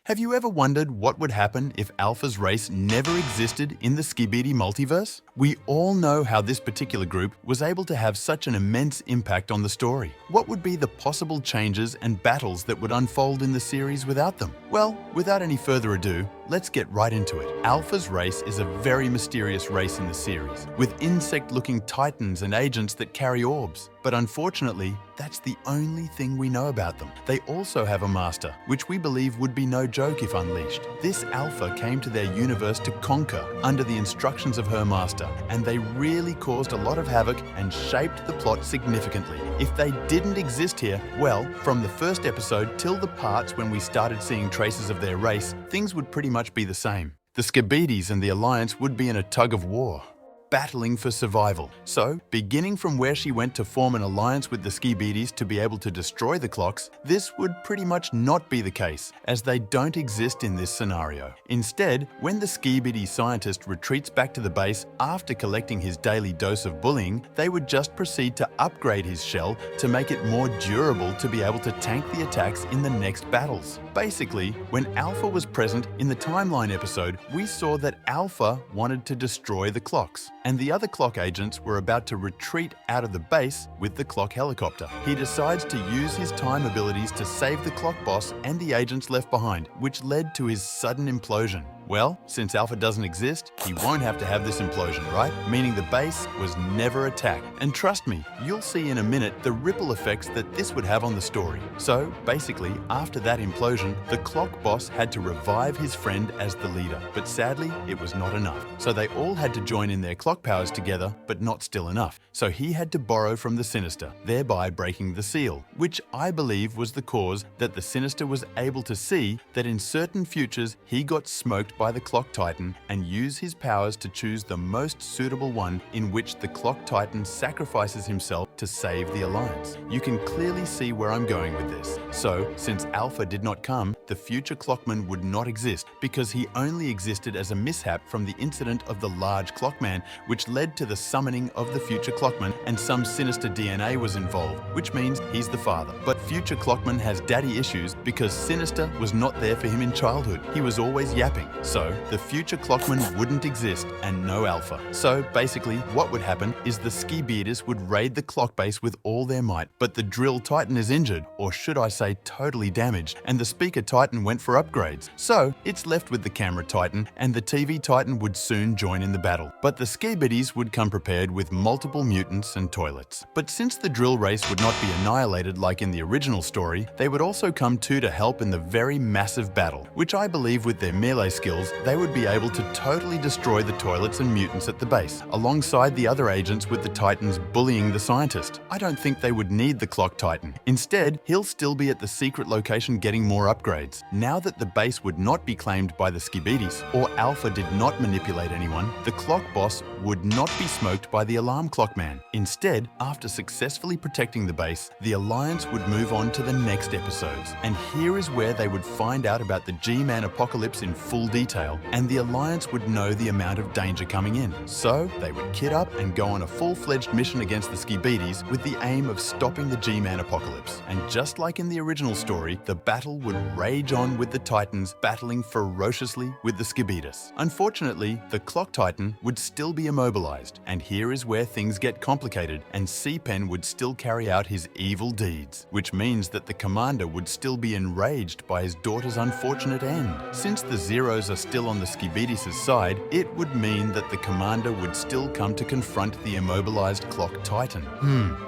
Have you ever wondered what would happen if Alpha's race never existed in the Skibidi multiverse? We all know how this particular group was able to have such an immense impact on the story. What would be the possible changes and battles that would unfold in the series without them? Well, without any further ado, let's get right into it. Alpha's race is a very mysterious race in the series, with insect-looking titans and agents that carry orbs. But unfortunately, that's the only thing we know about them. They also have a master, which we believe would be no joke if unleashed. This Alpha came to their universe to conquer under the instructions of her master, and they really caused a lot of havoc and shaped the plot significantly. If they didn't exist here, well, from the first episode till the parts when we started seeing traces of their race, things would pretty much be the same. The Skibidis and the Alliance would be in a tug of war, battling for survival. So, beginning from where she went to form an alliance with the Skibidis to be able to destroy the clocks, this would pretty much not be the case, as they don't exist in this scenario. Instead, when the Skibidi scientist retreats back to the base after collecting his daily dose of bullying, they would just proceed to upgrade his shell to make it more durable to be able to tank the attacks in the next battles. Basically, when Alpha was present in the timeline episode, we saw that Alpha wanted to destroy the clocks, and the other clock agents were about to retreat out of the base with the clock helicopter. He decides to use his time abilities to save the clock boss and the agents left behind, which led to his sudden implosion. Well, since Alpha doesn't exist, he won't have to have this implosion, right? Meaning the base was never attacked. And trust me, you'll see in a minute the ripple effects that this would have on the story. So, basically, after that implosion, the clock boss had to revive his friend as the leader. But sadly, it was not enough. So they all had to join in their clock powers together, but not still enough. So he had to borrow from the Sinister, thereby breaking the seal, which I believe was the cause that the Sinister was able to see that in certain futures he got smoked by the Clock Titan and use his powers to choose the most suitable one in which the Clock Titan sacrifices himself to save the Alliance. You can clearly see where I'm going with this. So, since Alpha did not come, the future Clockman would not exist because he only existed as a mishap from the incident of the large Clockman, which led to the summoning of the future Clockman, and some Sinister DNA was involved, which means he's the father. But future Clockman has daddy issues because Sinister was not there for him in childhood. He was always yapping. So, the future Clockman wouldn't exist and no Alpha. So, basically, what would happen is the Skibidis would raid the clock base with all their might, but the Drill Titan is injured, or should I say totally damaged, and the Speaker Titan went for upgrades. So, it's left with the Camera Titan, and the TV Titan would soon join in the battle. But the Skibidis would come prepared with multiple mutants and toilets. But since the drill race would not be annihilated like in the original story, they would also come to help in the very massive battle, which I believe with their melee skills, they would be able to totally destroy the toilets and mutants at the base, alongside the other agents with the Titans bullying the scientist. I don't think they would need the Clock Titan. Instead, he'll still be at the secret location getting more upgrades. Now that the base would not be claimed by the Skibidis, or Alpha did not manipulate anyone, the clock boss would not be smoked by the alarm clockman. Instead, after successfully protecting the base, the Alliance would move on to the next episodes. And here is where they would find out about the G-Man apocalypse in full detail, and the Alliance would know the amount of danger coming in. So, they would kit up and go on a full-fledged mission against the Skibidis with the aim of stopping the G-Man apocalypse. And just like in the original story, the battle would rage on with the Titans battling ferociously with the Skibidis. Unfortunately, the Clock Titan would still be immobilized, and here is where things get complicated, and C-Pen would still carry out his evil deeds, which means that the Commander would still be enraged by his daughter's unfortunate end. Since the Zeros are still on the Skibidis' side, it would mean that the Commander would still come to confront the immobilized Clock Titan.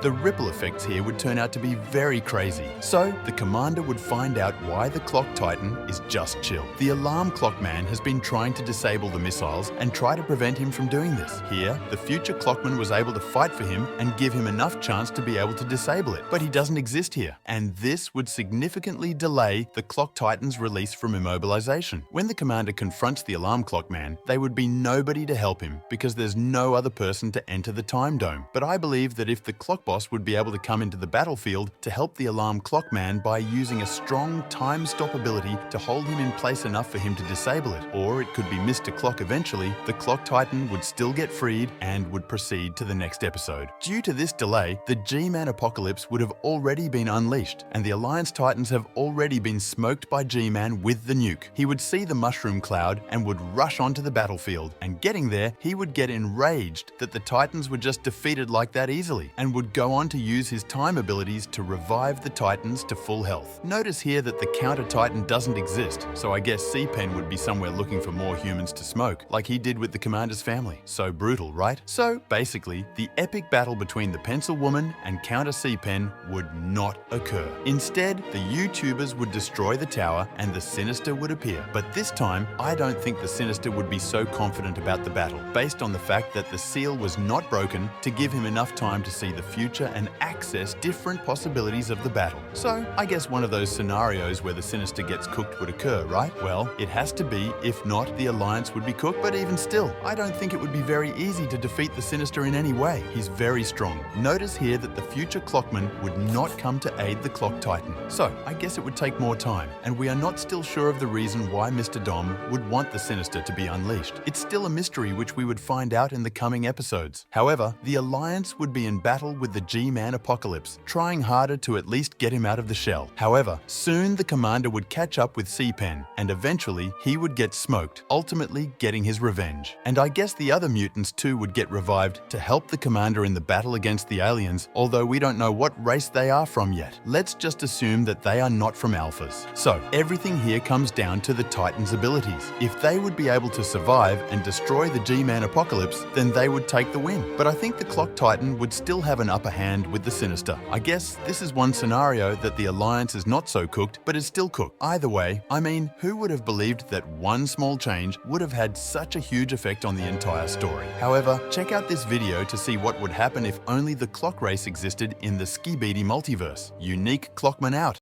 The ripple effects here would turn out to be very crazy. So, the Commander would find out why the Clock Titan is just chill. The Alarm Clockman has been trying to disable the missiles and try to prevent him from doing this. Here, the future Clockman was able to fight for him and give him enough chance to be able to disable it, but he doesn't exist here. And this would significantly delay the Clock Titan's release from immobilization. When the Commander Commander confronts the alarm clock man, they would be nobody to help him because there's no other person to enter the time dome. But I believe that if the clock boss would be able to come into the battlefield to help the alarm clock man by using a strong time stop ability to hold him in place enough for him to disable it, or it could be Mr. Clock eventually, the Clock Titan would still get freed and would proceed to the next episode. Due to this delay, the G-Man apocalypse would have already been unleashed, and the Alliance Titans have already been smoked by G-Man with the nuke. He would see the mushroom cloud and would rush onto the battlefield, and getting there, he would get enraged that the Titans were just defeated like that easily, and would go on to use his time abilities to revive the Titans to full health. Notice here that the counter Titan doesn't exist, so I guess C-Pen would be somewhere looking for more humans to smoke, like he did with the Commander's family. So brutal, right? So basically, the epic battle between the Pencil Woman and counter C-Pen would not occur. Instead, the YouTubers would destroy the tower and the Sinister would appear. But this time, I don't think the Sinister would be so confident about the battle, based on the fact that the seal was not broken to give him enough time to see the future and access different possibilities of the battle. So, I guess one of those scenarios where the Sinister gets cooked would occur, right? Well, it has to be, if not, the Alliance would be cooked, but even still, I don't think it would be very easy to defeat the Sinister in any way. He's very strong. Notice here that the future Clockman would not come to aid the Clock Titan. So, I guess it would take more time, and we are not still sure of the reason why Mr. Dom would want the Sinister to be unleashed. It's still a mystery which we would find out in the coming episodes. However, the Alliance would be in battle with the G-Man apocalypse, trying harder to at least get him out of the shell. However, soon the Commander would catch up with C-Pen, and eventually he would get smoked, ultimately getting his revenge. And I guess the other mutants too would get revived to help the Commander in the battle against the aliens, although we don't know what race they are from yet. Let's just assume that they are not from Alphas. So, everything here comes down to the Titans' abilities. If they would be able to survive and destroy the G-Man apocalypse, then they would take the win. But I think the Clock Titan would still have an upper hand with the Sinister. I guess this is one scenario that the Alliance is not so cooked, but is still cooked. Either way, I mean, who would have believed that one small change would have had such a huge effect on the entire story? However, check out this video to see what would happen if only the Clock race existed in the Skibidi multiverse. Unique Clockman out.